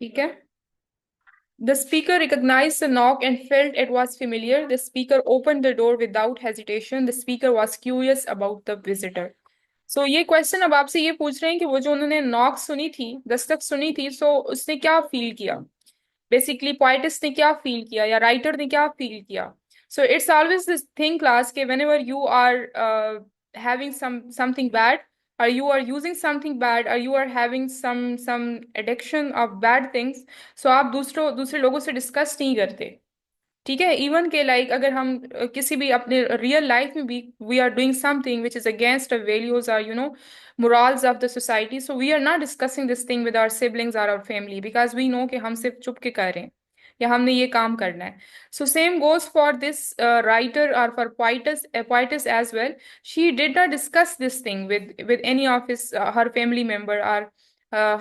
ठीक है। The speaker recognized the knock and felt it was familiar. The speaker opened the door without hesitation. The speaker was curious about the visitor. So ये question अब आपसे ये पूछ रहे हैं कि वो जो उन्होंने नॉक सुनी थी, दस्तक सुनी थी, सो उसने क्या फील किया। बेसिकली पोइटिस्ट ने क्या फील किया या राइटर ने क्या फील किया। So it's always this thing class के whenever you are having something bad, or you are using something bad, or you are having some addiction of bad things, so आप दूसरे लोगों से discuss नहीं करते। ठीक है। इवन के लाइक अगर हम किसी भी अपने रियल लाइफ में भी we are doing something which is against the values are morals of the society, so we are not discussing this thing with our siblings or our family because we know कि हम सिर्फ चुप के कर रहे हैं या हमने ये काम करना है। So same goes for this writer or for poetess as well. She did not discuss this thing with any of his her family member or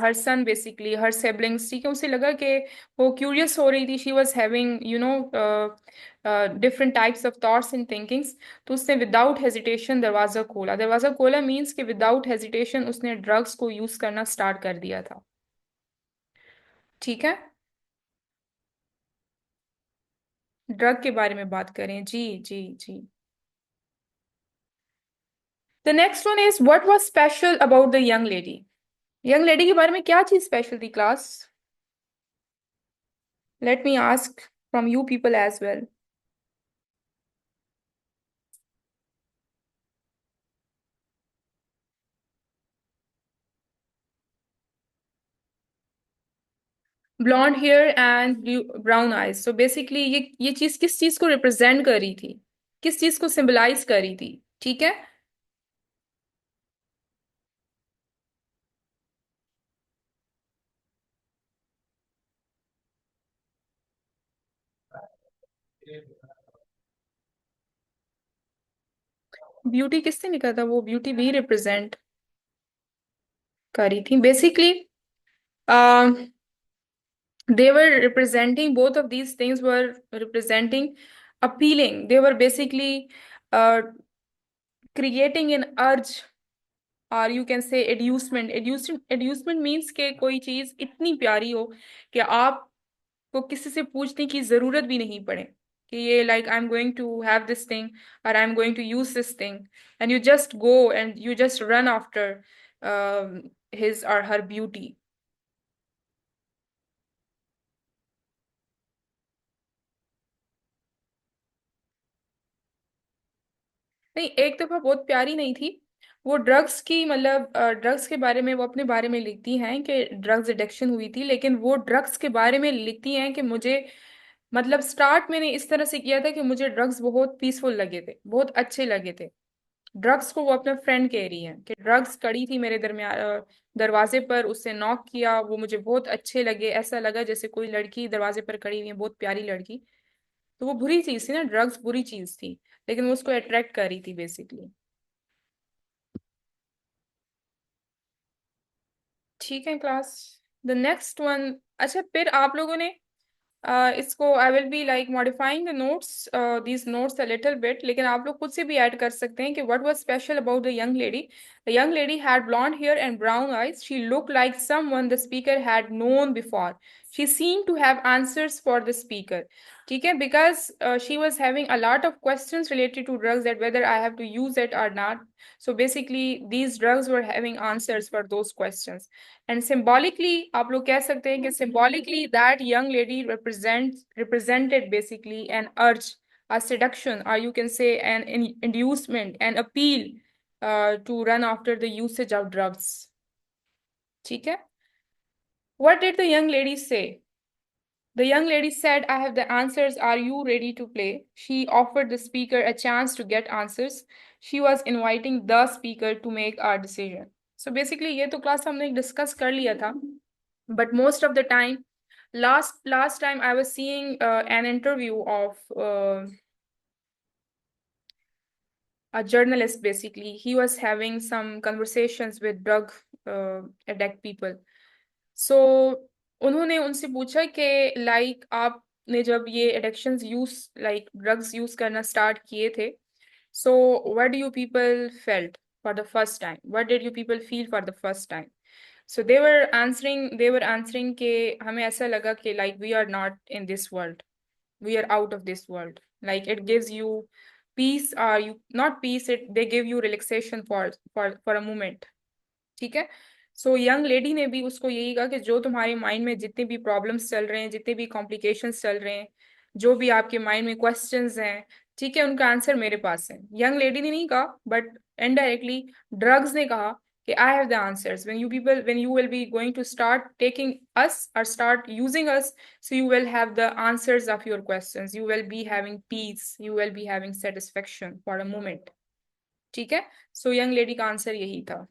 her son, basically her siblings। ठीक है। उसे लगा कि वो क्यूरियस हो रही थी, she was having different types of thoughts and thinkings. तो उसने विदाउट हेजिटेशन दरवाजा खोला। दरवाजा खोला मीन्स कि विदाउट हेजिटेशन उसने ड्रग्स को यूज करना स्टार्ट कर दिया था। ठीक है। ड्रग के बारे में बात करें, जी जी जी। The next one is what was special about the young lady. Young lady के बारे में क्या चीज स्पेशल थी class? Let me ask from you people as well. Blonde hair and brown eyes. So basically ये चीज किस चीज को रिप्रेजेंट कर रही थी, किस चीज को सिंबलाइज कर रही थी? ठीक है। ब्यूटी किससे निकला था? वो ब्यूटी भी रिप्रेजेंट कर रही थी basically. They were representing, both of these things were representing appealing. They were basically uh, creating an urge, और यू कैन से एड्यूसमेंट। एड्यूसमेंट मीन्स के कोई चीज इतनी प्यारी हो कि आपको किसी से पूछने की जरूरत भी नहीं पड़े कि ये like I am going to have this thing और I am going to use this thing, and you just go and you just run after his और हर ब्यूटी। नहीं, एक दफा बहुत प्यारी नहीं थी। वो ड्रग्स की मतलब ड्रग्स के बारे में वो अपने बारे में लिखती हैं कि ड्रग्स एडिक्शन हुई थी, लेकिन वो ड्रग्स के बारे में लिखती हैं कि मुझे मतलब स्टार्ट मैंने इस तरह से किया था कि मुझे ड्रग्स बहुत पीसफुल लगे थे, बहुत अच्छे लगे थे। ड्रग्स को वो अपना फ्रेंड कह रही है कि ड्रग्स कड़ी थी मेरे दरमियान दरवाजे पर, उससे नॉक किया, वो मुझे बहुत अच्छे लगे, ऐसा लगा जैसे कोई लड़की दरवाजे पर खड़ी हुई है, बहुत प्यारी लड़की। तो वो बुरी चीज थी ना, ड्रग्स बुरी चीज थी, लेकिन वो उसको अट्रैक्ट कर रही थी बेसिकली। ठीक है क्लास। The next one. अच्छा, फिर आप लोगों ने इसको I will be like modifying the notes, these notes a little bit, लेकिन आप लोग खुद से भी ऐड कर सकते हैं कि what was special about the young lady. The young lady had blonde hair and brown eyes. She look like someone the speaker had known before. She seem to have answers for the speaker. ठीक है, because she was having a lot of questions related to drugs, that whether I have to use it or not. So basically these drugs were having answers for those questions. And symbolically, आप लोग कह सकते हैं कि symbolically that young lady represented basically an urge, a seduction, or you can say an inducement, an appeal to run after the usage of drugs. ठीक है। What did the young lady say? The young lady said, I have the answers. Are you ready to play? She offered the speaker a chance to get answers. She was inviting the speaker to make a decision. So basically ये तो class हमने discuss कर लिया था, but most of the time, last time I was seeing an interview of a journalist. Basically he was having some conversations with drug addict people. So उन्होंने उनसे पूछा कि लाइक आपने जब ये addictions use like drugs use करना start किए थे, so what do you people felt for the first time, what did you people feel for the first time? So they were answering के हमें ऐसा लगा कि like we are not in this world, we are out of this world. Like it gives you peace, you not peace, it they give you relaxation for a moment. ठीक है। So young lady ने भी उसको यही कहा कि जो तुम्हारे माइंड में जितने भी प्रॉब्लम्स चल रहे हैं, जितने भी कॉम्प्लिकेशंस चल रहे हैं, जो भी आपके माइंड में क्वेश्चंस हैं, ठीक है, उनका आंसर मेरे पास है। यंग लेडी ने नहीं कहा, बट इनडायरेक्टली ड्रग्स ने कहा कि I have the answers. When you will be going to start taking us और start using us, so you will have the answers of your questions, you will be having peace, you will be having satisfaction for a moment. ठीक है। So young lady का answer यही था।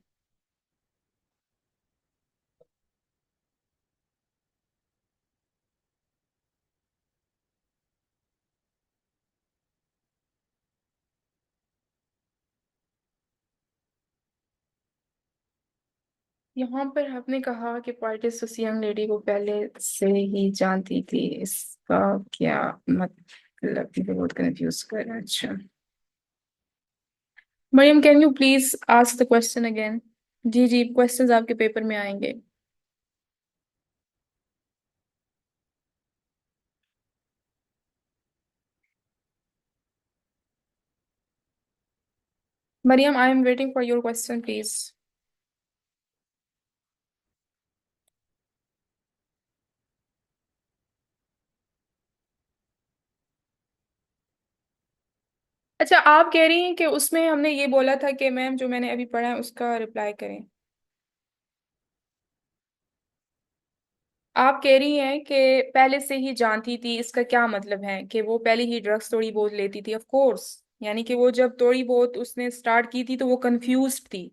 यहाँ पर आपने कहा कि पार्टिस उस यंग लेडी को पहले से ही जानती थी, इसका क्या मतलब? मुझे बहुत कंफ्यूज कर रहा है। अच्छा, Maryam, can you please ask the question again? जी जी, क्वेश्चंस आपके पेपर में आएंगे। Maryam, I am waiting for your question please. अच्छा, आप कह रही हैं कि उसमें हमने ये बोला था कि मैम जो मैंने अभी पढ़ा है उसका रिप्लाई करें। आप कह रही हैं कि पहले से ही जानती थी, इसका क्या मतलब है कि वो पहले ही ड्रग्स थोड़ी बहुत लेती थी? ऑफ कोर्स, यानी कि वो जब थोड़ी बहुत उसने स्टार्ट की थी तो वो कंफ्यूज थी।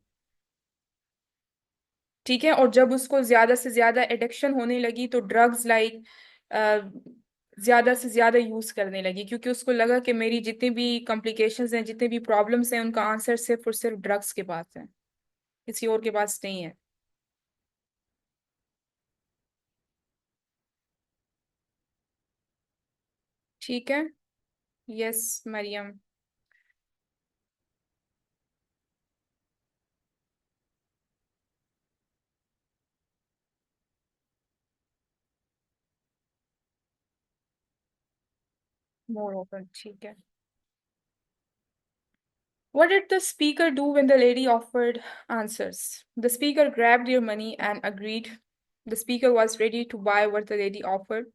ठीक है। और जब उसको ज्यादा से ज्यादा एडिक्शन होने लगी तो ड्रग्स लाइक ज्यादा से ज्यादा यूज करने लगी, क्योंकि उसको लगा कि मेरी जितनी भी कॉम्प्लिकेशंस हैं, जितने भी प्रॉब्लम्स हैं, उनका आंसर सिर्फ और सिर्फ ड्रग्स के पास है, किसी और के पास नहीं है। ठीक है। यस मरियम। मोर ओपन, ठीक है। What did the speaker do when the lady offered answers? The speaker grabbed your money and agreed. The speaker was ready to buy what the lady offered.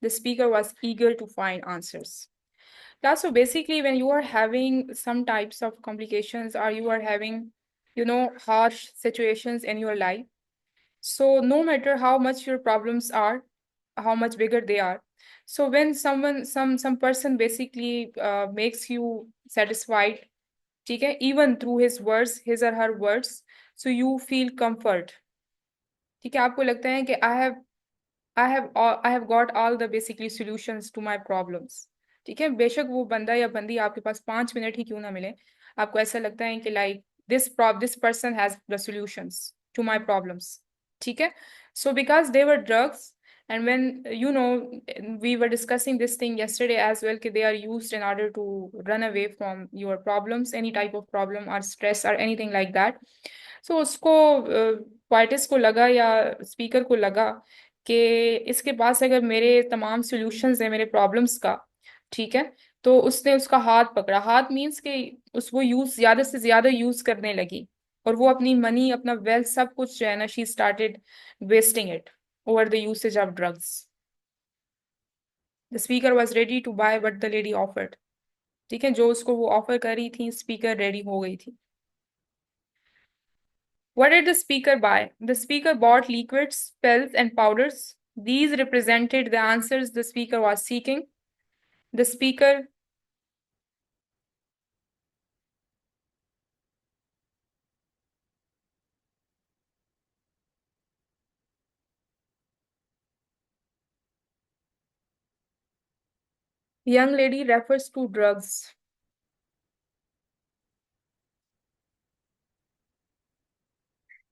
The speaker was eager to find answers. Yeah, so basically, when you are having some types of complications or you are having, harsh situations in your life, so no matter how much your problems are, how much bigger they are, so when some person basically makes you satisfied, ठीक है, even through his or her words, so you feel comfort। ठीक है, आपको लगता है कि I have got all the basically solutions to my problems. ठीक है, बेशक वो बंदा या बंदी आपके पास 5 मिनट ही क्यों ना मिले, आपको ऐसा लगता है कि like this person has the solutions to my problems. ठीक है। So because they were drugs, and when we were discussing this thing yesterday as well, कि they are used in order to run away from your problems, any type of problem or stress or anything like that। सो उसको क्वाइटिस को लगा या speaker को लगा कि इसके पास अगर मेरे तमाम सॉल्यूशंस हैं मेरे प्रॉब्लम्स का, ठीक है, तो उसने उसका हाथ पकड़ा। हाथ मीन्स कि उसको यूज ज्यादा से ज्यादा यूज करने लगी, और वो अपनी मनी, अपना वेल्थ, सब कुछ जो है ना, she started wasting it over the usage of drugs. The speaker was ready to buy but the lady offered. ठीक है, जो उसको वो ऑफर कर रही थी, स्पीकर रेडी हो गई थी। What did the speaker buy? The speaker bought liquids, pills, and powders. These represented the answers the speaker was seeking. The speaker, young lady, refers to drugs।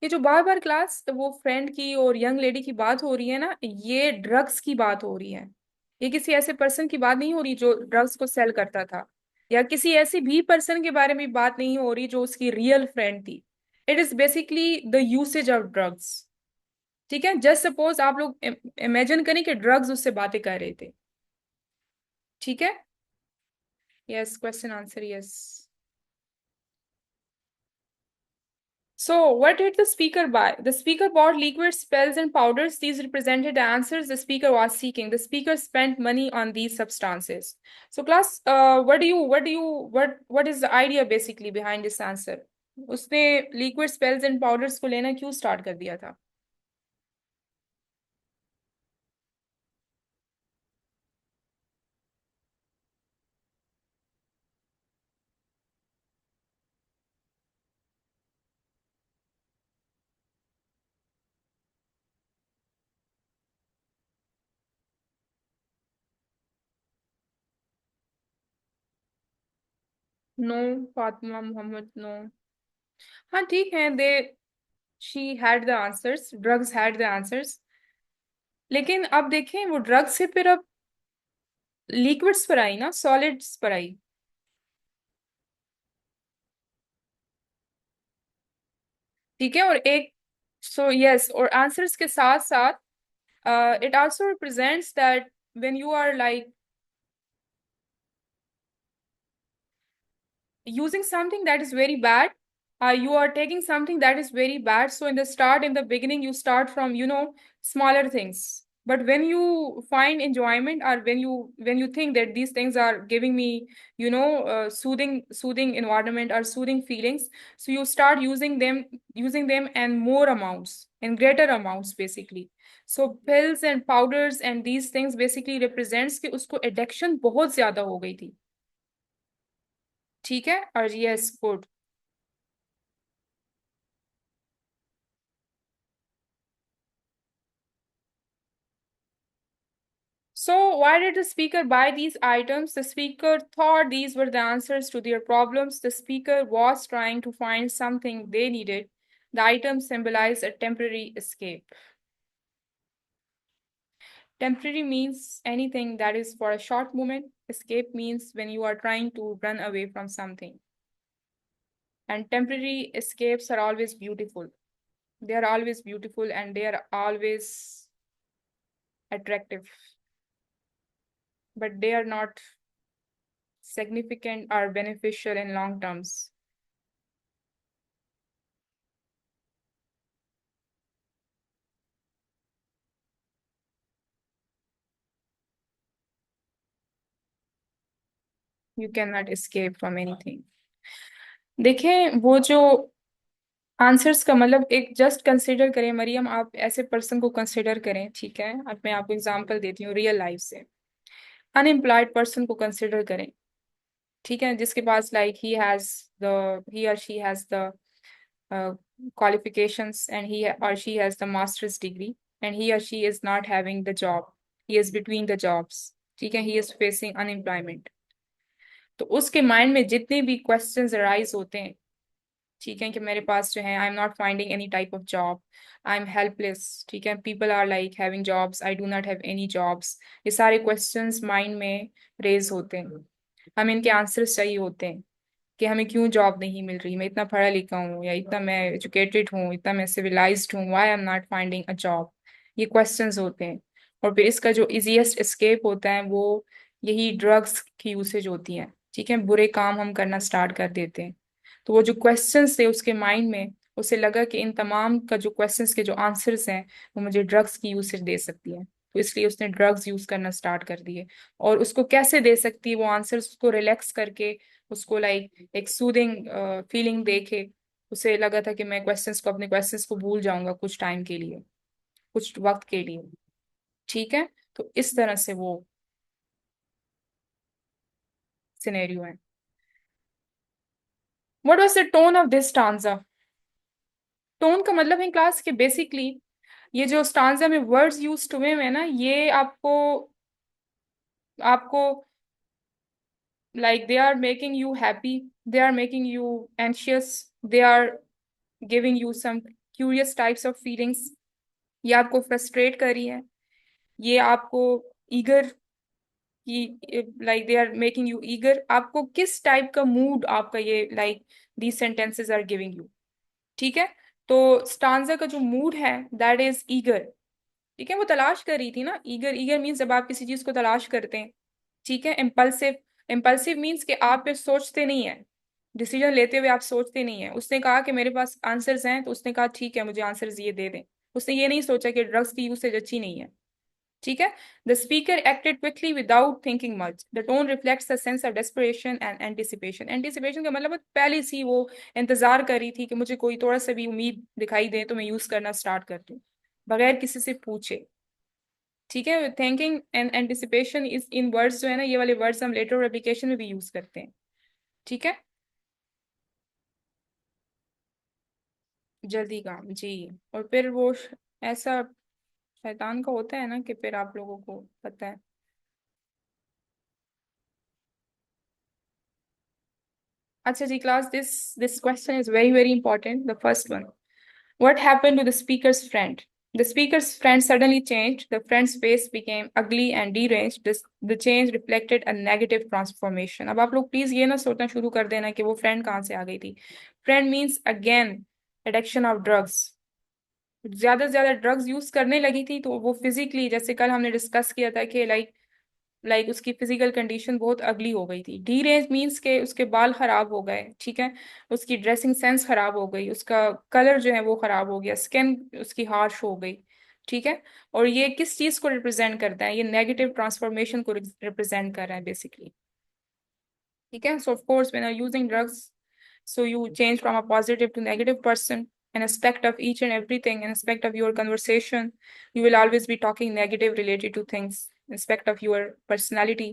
ये जो बार बार क्लास वो friend की और young lady की बात हो रही है ना, ये ड्रग्स की बात हो रही है। ये किसी ऐसे पर्सन की बात नहीं हो रही जो ड्रग्स को सेल करता था, या किसी ऐसी भी पर्सन के बारे में बात नहीं हो रही जो उसकी रियल फ्रेंड थी। It is basically the usage of drugs. ठीक है, जस्ट सपोज आप लोग इमेजिन करें कि ड्रग्स उससे बातें कर रहे थे। ठीक है। Yes, question answer yes. So, what did the speaker buy? The speaker bought liquids, spells, and powders. These represented the answers the speaker was seeking. The speaker spent money on these substances. So, class, what is the idea basically behind this answer? उसने liquid spells and powders को लेना क्यों start कर दिया था? No, Fatima Mohammad, no. हाँ ठीक है, she had the answers, drugs had the answers. लेकिन अब देखें वो ड्रग्स से फिर अब लिक्विड्स पर आई ना, सॉलिड्स पर आई। ठीक है, और एक, सो यस, और आंसर्स के साथ साथ it also represents that when you are like using something that is very bad, you are taking something that is very bad. So in the start, in the beginning, you start from, smaller things. But when you find enjoyment, or when you think that these things are giving me, soothing environment or soothing feelings, so you start using them and more amounts and greater amounts basically. So pills and powders and these things basically represents कि उसको addiction बहुत ज्यादा हो गई थी। ठीक है, और yes, good. So, why did the speaker buy these items? The speaker thought these were the answers to their problems. The speaker was trying to find something they needed. The items symbolize a temporary escape. Temporary means anything that is for a short moment. Escape means when you are trying to run away from something. And temporary escapes are always beautiful. They are always beautiful and they are always attractive, but they are not significant or beneficial in long terms. You cannot escape from anything. देखें वो जो answers का मतलब, एक just consider करें, मरियम आप ऐसे person को कंसिडर करें, ठीक है, अब मैं आपको एग्जांपल देती हूँ रियल लाइफ से। अनएम्प्लॉयड पर्सन को कंसिडर करें, ठीक है, जिसके पास लाइक ही और she has the qualifications, and he or she has the master's degree, and he or she is not having the job, he is between the jobs, ठीक है, he is facing unemployment। तो उसके mind में जितने भी questions arise होते हैं, ठीक है, कि मेरे पास जो है I am not finding any type of job, I am helpless, ठीक है, people are like having jobs, I do not have any jobs, ये सारे क्वेश्चंस माइंड में रेज होते हैं। हमें इनके आंसर्स चाहिए होते हैं कि हमें क्यों जॉब नहीं मिल रही, मैं इतना पढ़ा लिखा हूँ या इतना मैं एजुकेटेड हूँ, इतना मैं सिविलाइज्ड हूँ, why I am not finding a job, ये क्वेश्चंस होते हैं। और फिर इसका जो इजीएस्ट एस्केप होता है वो यही ड्रग्स की यूसेज होती है, ठीक है, बुरे काम हम करना स्टार्ट कर देते हैं। तो वो जो क्वेश्चंस थे उसके माइंड में, उसे लगा कि इन तमाम का जो क्वेश्चंस के जो आंसर्स हैं वो मुझे ड्रग्स की यूसेज दे सकती है, तो इसलिए उसने ड्रग्स यूज करना स्टार्ट कर दिए। और उसको कैसे दे सकती है वो आंसर्स, उसको रिलैक्स करके, उसको लाइक एक सूदिंग फीलिंग देके, उसे लगा था कि मैं अपने क्वेश्चंस को भूल जाऊंगा कुछ टाइम के लिए, कुछ वक्त के लिए। ठीक है, तो इस तरह से वो सिनेरियो है। What was the tone of this stanza? Tone का मतलब है क्लास के बेसिकली ये जो स्टांजा में वर्ड्स यूज हुए हैं ना, ये आपको आपको like they are making you happy, they are making you anxious, they are giving you some curious types of feelings, ये आपको फ्रस्ट्रेट कर रही है, ये आपको ईगर कि like they are making you eager, आपको किस टाइप का मूड आपका ये like these sentences are giving you. ठीक है, तो स्टांजा का जो मूड है दैट इज ईगर। ठीक है, वो तलाश कर रही थी ना, ईगर, ईगर मीन्स जब आप किसी चीज को तलाश करते हैं। ठीक है, इम्पल्सिव, इम्पल्सिव मीन्स कि आप फिर सोचते नहीं है, डिसीजन लेते हुए आप सोचते नहीं है। उसने कहा कि मेरे पास आंसर्स हैं, तो उसने कहा ठीक है मुझे आंसर्स ये दे दें। उसने ये नहीं सोचा कि ड्रग्स की यूसेज अच्छी नहीं है। ठीक है, the speaker acted quickly without thinking much, the tone reflects the sense of desperation and anticipation. Anticipation का मतलब पहले से ही वो इंतजार कर रही थी कि मुझे कोई थोड़ा सा भी उम्मीद दिखाई दे तो मैं यूज करना स्टार्ट कर दूं, बगैर किसी से पूछे। ठीक है, thinking and anticipation is in words जो है ना, ये वाले वर्ड्स हम लेटर और एप्लीकेशन में भी यूज करते हैं। ठीक है, जल्दी काम जी। और फिर वो ऐसा शैतान का होता है ना कि फिर आप लोगों को पता है। अच्छा जी class, this question is very very important, the first one. What happened to the speaker's friend? The speaker's friend suddenly changed. The friend's face became ugly and deranged. The change reflected a negative transformation. अब आप लोग please ये ना सोचना शुरू कर देना कि वो फ्रेंड कहाँ से आ गई थी। Friend means again addiction of drugs. ज्यादा से ज्यादा ड्रग्स यूज करने लगी थी, तो वो फिजिकली, जैसे कल हमने डिस्कस किया था कि लाइक उसकी फिजिकल कंडीशन बहुत अगली हो गई थी। डी रेंज मीन्स के उसके बाल खराब हो गए। ठीक है, उसकी ड्रेसिंग सेंस खराब हो गई, उसका कलर जो है वो खराब हो गया, स्किन उसकी हार्श हो गई। ठीक है, और ये किस चीज को रिप्रेजेंट करता है? ये नेगेटिव ट्रांसफॉर्मेशन को रिप्रेजेंट कर रहा है बेसिकली। ठीक है, so of course when you're using drugs, so you change from a positive to negative person. An aspect of each and everything, an aspect of your conversation, you will always be talking negative related to things, aspect of your personality.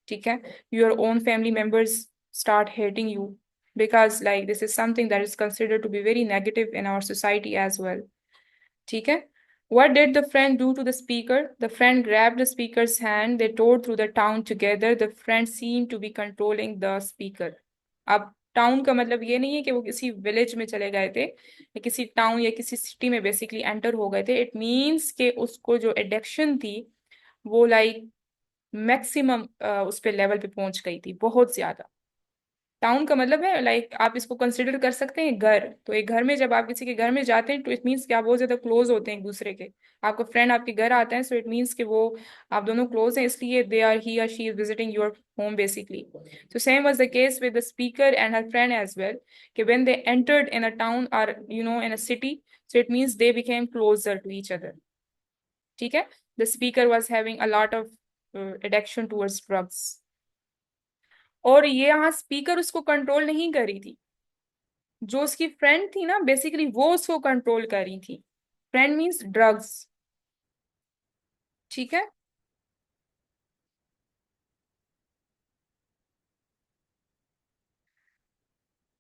ठीक है, your own family members start hating you because like this is something that is considered to be very negative in our society as well. ठीक है, what did the friend do to the speaker? The friend grabbed the speaker's hand. They toured through the town together. The friend seemed to be controlling the speaker. अब town का मतलब ये नहीं है कि वो किसी विलेज में चले गए थे या किसी टाउन या किसी सिटी में बेसिकली एंटर हो गए थे। इट मीन्स कि उसको जो एडिक्शन थी वो लाइक मैक्सिमम उस पे लेवल पे पहुंच गई थी, बहुत ज्यादा। टाउन का मतलब है लाइक आप इसको कंसिडर कर सकते हैं घर। तो एक घर में जब आप किसी के घर में जाते हैं तो इट मीन्स कि आप बहुत ज्यादा क्लोज होते हैं एक दूसरे के। आपका फ्रेंड आपके घर आता है, सो इट मीन्स कि वो आप दोनों क्लोज हैं, इसलिए दे आर ही और she is visiting your home basically. तो same was the case with the speaker and her friend as well, कि when they entered in a town और in a city, so it means they became closer to each other. ठीक है, the speaker was having a lot of addiction towards drugs. और ये यहाँ speaker उसको control नहीं कर रही थी, जो उसकी फ्रेंड थी ना बेसिकली वो उसको कंट्रोल कर रही थी। Friend means drugs. ठीक है,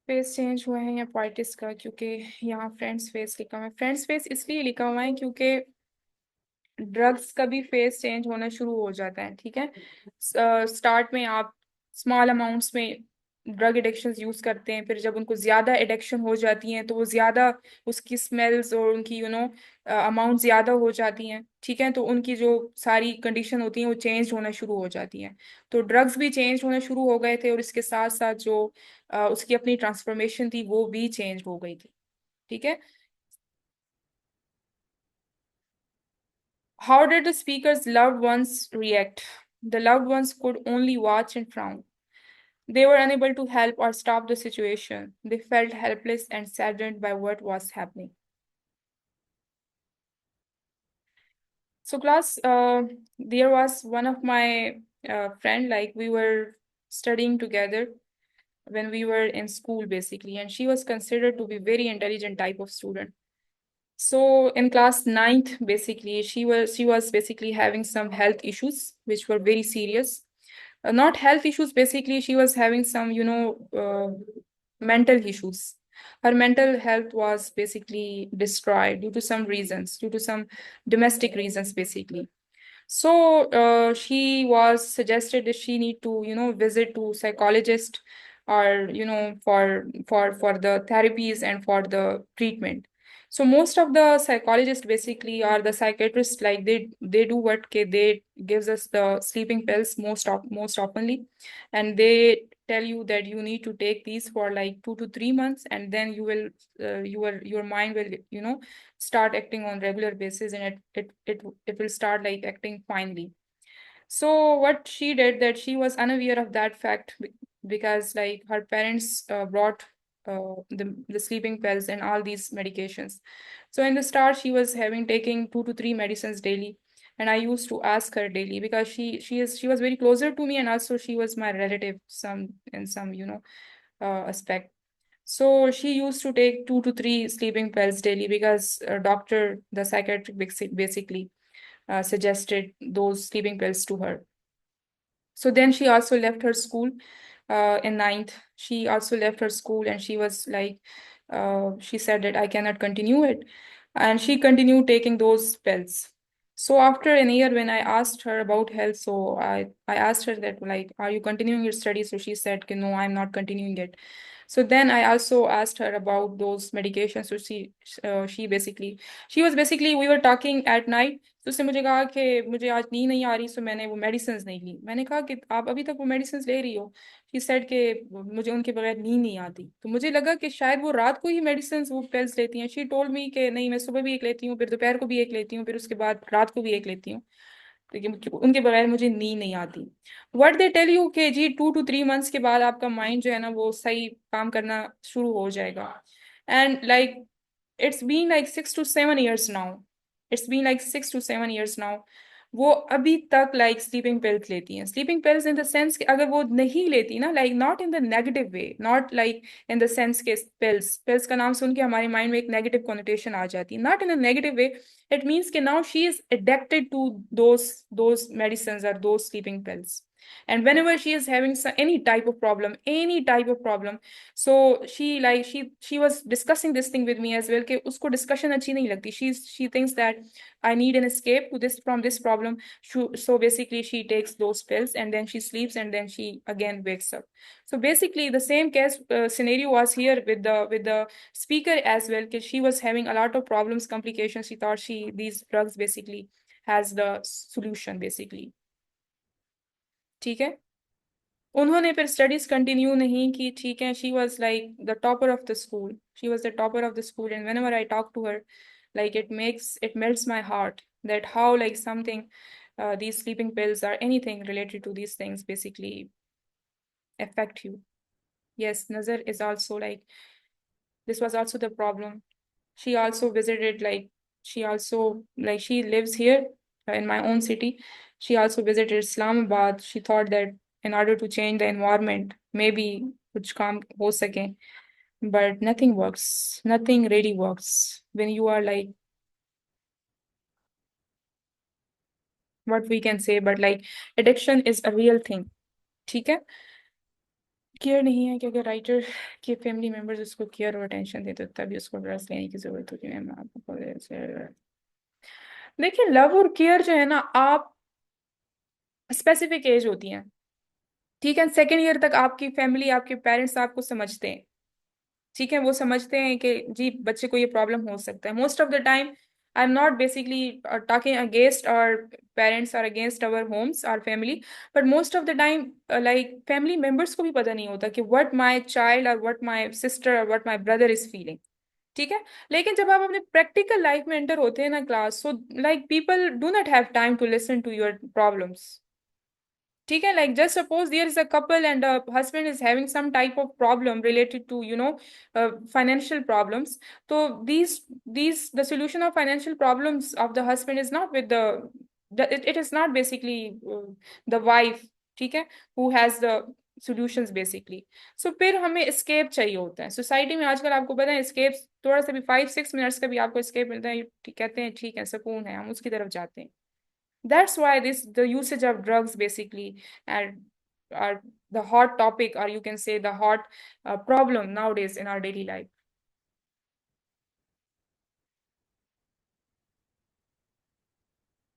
फेस चेंज हुए हैं या पार्टिस का, क्योंकि यहाँ फ्रेंड्स फेस लिखा हुआ है। फ्रेंड्स फेस इसलिए लिखा हुआ है क्योंकि ड्रग्स का भी फेस चेंज होना शुरू हो जाता है। ठीक है, स्टार्ट में आप स्मॉल अमाउंट्स में ड्रग एडिक्शन यूज करते हैं, फिर जब उनको ज्यादा एडिक्शन हो जाती हैं तो वो ज्यादा उसकी स्मेल्स और उनकी अमाउंट ज्यादा हो जाती हैं। ठीक है, तो उनकी जो सारी कंडीशन होती हैं वो चेंज होना शुरू हो जाती हैं। तो ड्रग्स भी चेंज होना शुरू हो गए थे, और इसके साथ साथ जो उसकी अपनी ट्रांसफॉर्मेशन थी वो भी चेंज हो गई थी। ठीक है, how did the speaker's loved ones react? The loved ones could only watch and frown. They were unable to help or stop the situation. They felt helpless and saddened by what was happening. So, class, there was one of my friend, like we were studying together when we were in school, basically, and she was considered to be very intelligent type of student. So in class ninth, basically, she was basically having some health issues which were very serious. Not health issues, basically, she was having some, mental issues. Her mental health was basically destroyed due to some reasons, due to some domestic reasons, basically. So she was suggested that she need to, visit to psychologist, or for the therapies and for the treatment. So most of the psychologists basically, or the psychiatrists, like they do what, they gives us the sleeping pills most oftenly, and they tell you that you need to take these for like 2 to 3 months, and then you will your mind will, you know, start acting on regular basis, and it will start like acting finely. So what she did, that she was unaware of that fact, because like her parents brought the sleeping pills and all these medications. So in the start, she was having taking 2 to 3 medicines daily, and I used to ask her daily, because she was very closer to me, and also she was my relative some in some, you know, aspect. So she used to take 2 to 3 sleeping pills daily, because doctor, the psychiatric basically suggested those sleeping pills to her. So then she also left her school in ninth. She also left her school, and she was like, she said that I cannot continue it. And she continued taking those pills. So after a year, when I asked her about health, so I asked her that, like, are you continuing your studies? So she said, no, I'm not continuing it. So then I also asked her about those medications. So she basically, she was basically, we were talking at night. तो उसने मुझे कहा कि मुझे आज नींद नहीं आ रही, सो मैंने वो मेडिसिन नहीं ली। मैंने कहा कि आप अभी तक वो मेडिसिन ले रही हो? शी सेड कि मुझे उनके बगैर नींद नहीं आती। तो मुझे लगा कि शायद वो रात को ही मेडिसिन वो पिल्स लेती हैं। शी टोल्ड मी कि नहीं, मैं सुबह भी एक लेती हूँ, फिर दोपहर को भी एक लेती हूँ, फिर उसके बाद रात को भी एक लेती हूँ, लेकिन उनके बगैर मुझे नींद नहीं आती। व्हाट दे टेल यू कि जी 2 to 3 मंथ्स के बाद आपका माइंड जो है ना वो सही काम करना शुरू हो जाएगा। And like it's been like 6 to 7 years now. It's been like 6 to 7 years now. वो अभी तक like sleeping pills लेती हैं। sleeping pills in the sense कि अगर वो नहीं लेती ना, like not in the negative way, not like in the sense के pills का नाम सुन के हमारे माइंड में एक negative connotation आ जाती है, not in a negative way. It means कि now she is addicted to those medicines or those sleeping pills. And whenever she is having any type of problem, so she was discussing this thing with me as well कि उसको discussion अच्छी नहीं लगती. She thinks that I need an escape to this from this problem. So basically she takes those pills, and then she sleeps, and then she again wakes up. So basically the same case scenario was here with the speaker as well, because she was having a lot of problems, complications. She thought these drugs basically has the solution basically. ठीक है। उन्होंने फिर studies continue नहीं की, ठीक है। She was like the topper of the school, she was the topper of the school, and whenever I talk to her, like it melts my heart that how like something these sleeping pills or anything related to these things basically affect you. Yes, Nazar is also like, this was also the problem. She also visited like, she lives here in my own city. She also visited Islamabad. She thought that in order to change the environment, maybe kuch kaam ho sake, but nothing works. Nothing really works when you are like, what we can say, but like addiction is a real thing. ठीक है। Care नहीं है, क्योंकि writer के family members उसको care और attention देते, तभी उसको ड्रेस लेने की जरूरत होती है। मैं आपको देखिए, लव और केयर जो है ना, आप स्पेसिफिक एज होती है, ठीक है। सेकेंड ईयर तक आपकी फैमिली, आपके पेरेंट्स आपको समझते हैं, ठीक है। वो समझते हैं कि जी बच्चे को ये प्रॉब्लम हो सकता है। Most of the time I am not basically talking against our parents और अगेंस्ट आवर होम्स और family, but most of the time like family members को भी पता नहीं होता कि व्हाट माय चाइल्ड और व्हाट माय सिस्टर और what my brother is feeling, ठीक है। लेकिन जब आप अपने प्रैक्टिकल लाइफ में एंटर होते हैं ना class, so like people do not have time to listen to your problems, ठीक है। like just suppose there is a couple and a husband is having some type of problem related to, you know, financial problems. So these the solution of financial problems of the husband is not with it is not basically the wife, ठीक है, who has the solutions basically. So फिर हमें escape चाहिए होता है society में। आजकल आपको पता है escape, थोड़ा सा भी 5-6 मिनट्स का भी आपको escape मिलता है, कहते हैं ठीक है सुकून है, हम उसकी तरफ जाते हैं। That's why this the usage of drugs basically and are the hot topic, or you can say the hot problem nowadays in our daily life.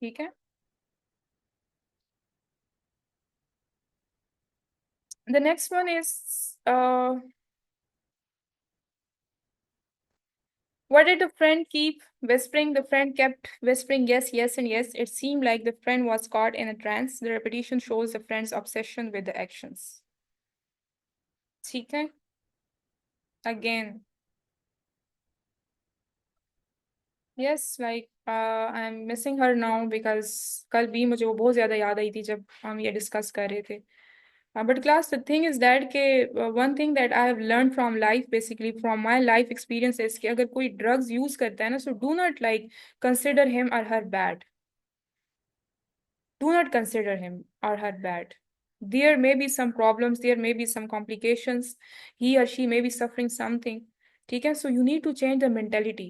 ठीक है। The next one is what did the friend keep whispering? The friend kept whispering yes, yes, and yes. It seemed like the friend was caught in a trance. The repetition shows the friend's obsession with the actions. ठीक है। Again, yes like I am missing her now because कल भी मुझे वो बहुत ज़्यादा याद आई थी जब हम ये डिस्कस कर रहे थे। But class the thing is that के one thing that I have learn from life, basically from my life experiences, कि अगर कोई ड्रग्स यूज करता है ना, so do not like consider him और her bad. Do not consider him or her bad. There may be some problems, there may be some complications, he or she may be suffering something. ठीक है, so you need to change the mentality.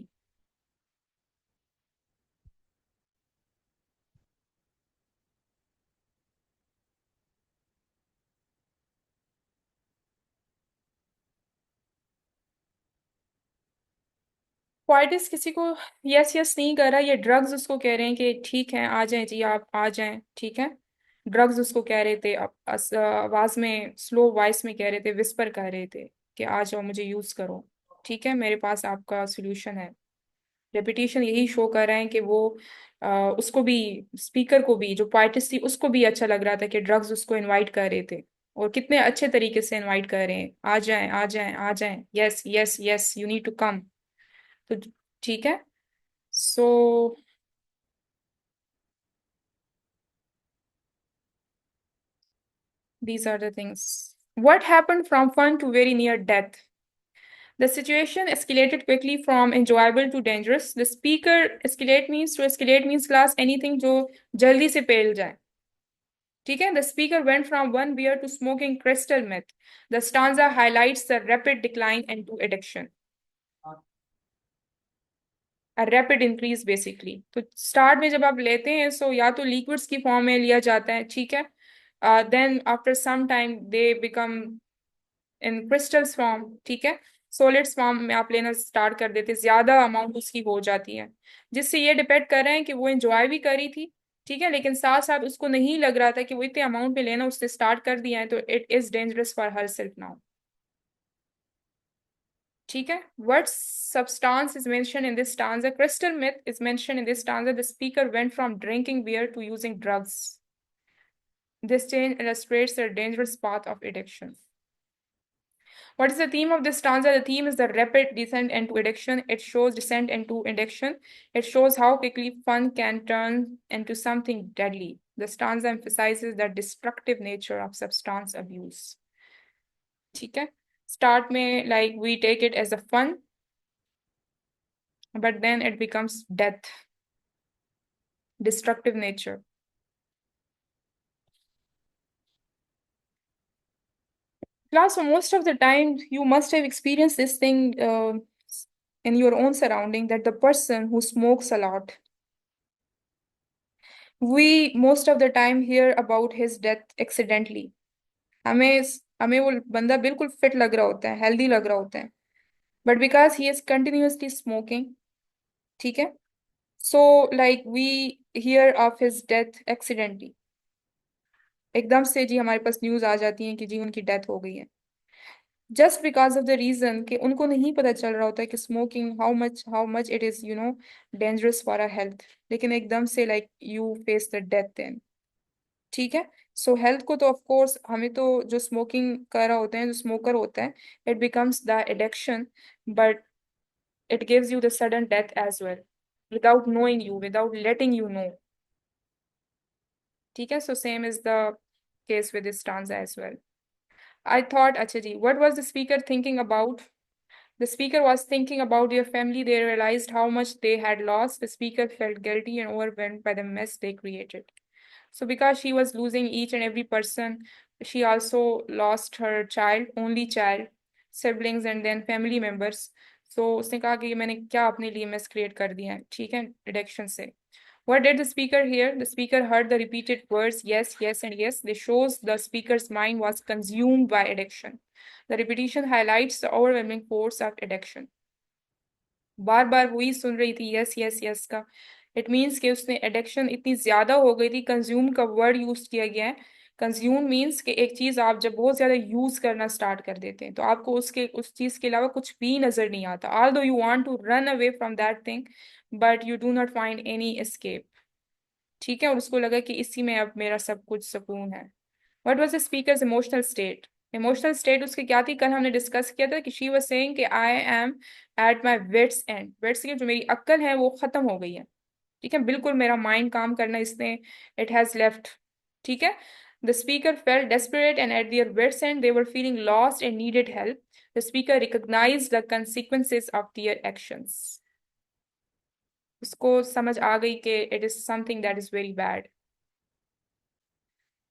क्वाइटिस किसी को yes yes नहीं कर रहा, ये drugs उसको कह रहे हैं कि ठीक है आ जाएं जी, आप आ जाएं, ठीक है। ड्रग्स उसको कह रहे थे, आवाज में स्लो वॉइस में कह रहे थे, विस्पर कह रहे थे कि आ जाओ मुझे यूज करो, ठीक है, मेरे पास आपका सोल्यूशन है। रेपिटेशन यही शो कर रहे हैं कि वो उसको भी, स्पीकर को भी, जो पार्टिस्ट थी उसको भी अच्छा लग रहा था कि ड्रग्स उसको इनवाइट कर रहे थे, और कितने अच्छे तरीके से इनवाइट कर रहे हैं, आ जाएं आ जाएं आ जाएं, yes yes yes you need to come. तो ठीक है, सो these are the things. What happened from fun to very near death? The situation escalated quickly from enjoyable to dangerous. The speaker escalate means, to escalate means class anything जो जल्दी से फैल जाए, ठीक है। The speaker went from one beer to smoking crystal meth. The stanza highlights the rapid decline into addiction. A rapid increase basically. तो start में जब आप लेते हैं, सो या तो लिक्विड्स की फॉर्म में लिया जाता है, ठीक है। Then after some time they become in crystals form, ठीक है। सॉलिड्स फॉर्म में आप लेना स्टार्ट कर देते, ज्यादा अमाउंट उसकी हो जाती है, जिससे ये डिपेंड कर रहे हैं कि वो एंजॉय भी करी थी, ठीक है, लेकिन साथ साथ उसको नहीं लग रहा था कि वो इतने अमाउंट में लेना, उससे स्टार्ट कर दिया है, तो it is dangerous for her self now, ठीक है। What substance is mentioned in this stanza? Crystal meth is mentioned in this stanza. The speaker went from drinking beer to using drugs. This change illustrates the dangerous path of addiction. What is the theme of this stanza? The theme is the rapid descent into addiction. It shows descent into addiction. It shows how quickly fun can turn into something deadly. The stanza emphasizes the destructive nature of substance abuse. ठीक है, start में like we take it as a fun, but then it becomes death, destructive nature. Class, so most of the time you must have experienced this thing in your own surrounding, that the person who smokes a lot, we most of the time hear about his death accidentally. हमें हमें वो बंदा बिल्कुल fit लग रहा होता है, healthy लग रहा होता है, but because he is continuously smoking, ठीक है, so like we hear of his death accidentally, एकदम से जी हमारे पास न्यूज आ जाती है कि जी उनकी डेथ हो गई है, just because of the reason कि उनको नहीं पता चल रहा होता है कि smoking how much it is dangerous for our health, लेकिन एकदम से like you face the death then, ठीक है। सो हेल्थ को तो ऑफ कोर्स हमें तो, जो स्मोकिंग कर रहा होते हैं, जो स्मोकर होता है, it becomes the addiction, but it gives you the sudden death as well, without knowing you, without letting you know, ठीक है। So same is the case with this stanza as well. I thought, अच्छा जी, what was the speaker thinking about? The speaker was thinking about their family. They realized how much they had lost. The speaker felt guilty and overwhelmed by the mess they created. So, because she was losing each and every person, she also lost her child, only child, siblings, and then family members. So, उसने कहा कि मैंने क्या अपने लिए mess create कर दिया है, ठीक है, addiction से। What did the speaker hear? The speaker heard the repeated words yes, yes, and yes. This shows the speaker's mind was consumed by addiction. The repetition highlights the overwhelming force of addiction. बार बार वही सुन रही थी yes yes yes का, it means कि उसने addiction इतनी ज्यादा हो गई थी, कंज्यूम का वर्ड यूज किया गया है। कंज्यूम मीन्स कि एक चीज आप जब बहुत ज्यादा यूज करना स्टार्ट कर देते हैं, तो आपको उसके उस चीज के अलावा कुछ भी नजर नहीं आता, although you want to run away from that thing, but you do not find any escape, ठीक है। और उसको लगा कि इसी में अब मेरा सब कुछ सुकून है। What was the speaker's emotional state? Emotional state उसकी क्या थी, कल हमने डिस्कस किया था कि शी वाज सेइंग कि I am at my wits end, wits की जो मेरी अक्ल है वो खत्म हो गई है, ठीक है, बिल्कुल मेरा माइंड काम करना इसने, इट हैज लेफ्ट, ठीक है। The speaker felt desperate and at their wits end they were feeling lost and needed help. The speaker recognized the consequences of their actions. उसको समझ आ गई कि it is something that is very bad,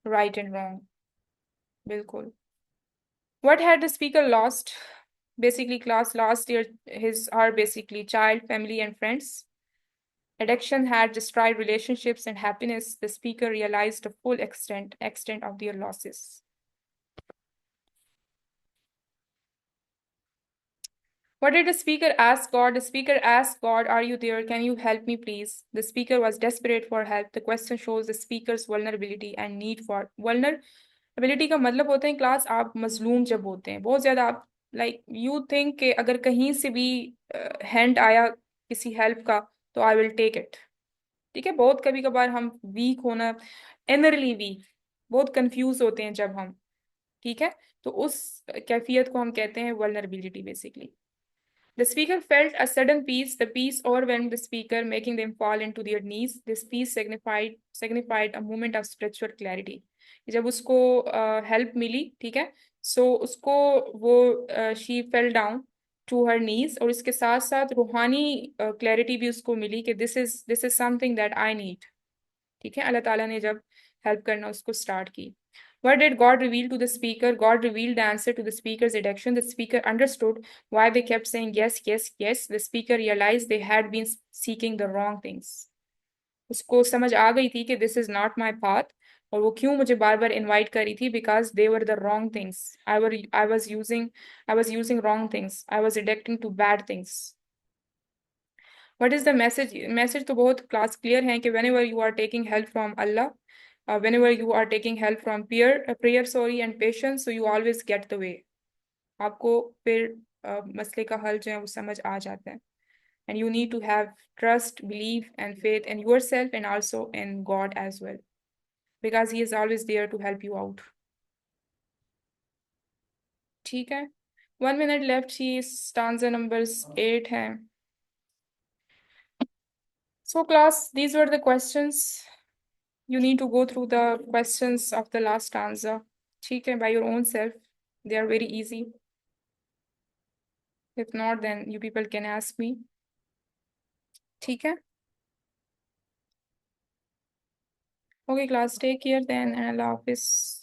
right and wrong, बिल्कुल। What had the speaker lost? Basically, class lost their, his, her, basically, child, family, and friends. Addiction had destroyed relationships and happiness. The speaker realized the full extent of their losses. What did the speaker ask God? The speaker asked God, "Are you there? Can you help me, please?" The speaker was desperate for help. The question shows the speaker's vulnerability and need for vulnerability का मतलब होता है class आप मजलूम जब होते हैं बहुत ज्यादा, आप लाइक यू थिंक कि अगर कहीं से भी हैंड आया किसी हेल्प का तो आई विल टेक इट, ठीक है। बहुत कभी कभार हम वीक होना, इनरली वीक, बहुत कंफ्यूज होते हैं जब हम, ठीक है, तो उस कैफियत को हम कहते हैं vulnerability basically. The speaker felt a sudden peace. The peace overwhelmed the speaker, making them fall into their knees. This peace signified a moment of spiritual clarity. जब उसको हेल्प मिली, ठीक है, सो उसको वो she fell down to her knees, और इसके साथ साथ रूहानी क्लैरिटी भी उसको मिली कि this is something that I need, ठीक है। अल्लाह ताला ने जब हेल्प करना उसको स्टार्ट की। What did God reveal to the speaker? God revealed the answer to the speaker's addiction. The speaker understood why they kept saying yes, yes, yes. The speaker realized they had been seeking the wrong things. उसको समझ आ गई थी कि this is not my path, और वो क्यों मुझे बार बार invite कर रही थी, because they were the wrong things. I was using wrong things. I was addicting to bad things. What is the message? Message तो बहुत क्लास क्लियर है कि whenever you are taking help from Allah, whenever you are taking help from prayer, sorry, and patience, so you always get the way. आपको फिर मसले का हल जो है वो समझ आ जाता है। And you need to have trust, belief, and faith in yourself and also in God as well, because He is always there to help you out. ठीक है, 1 minute left ही stanza numbers 8 है। So class, these were the questions. You need to go through the questions of the last stanza, ठीक है, by your own self. They are very easy. If not, then you people can ask me, ठीक है। Okay class, take care then and Allah Hafiz.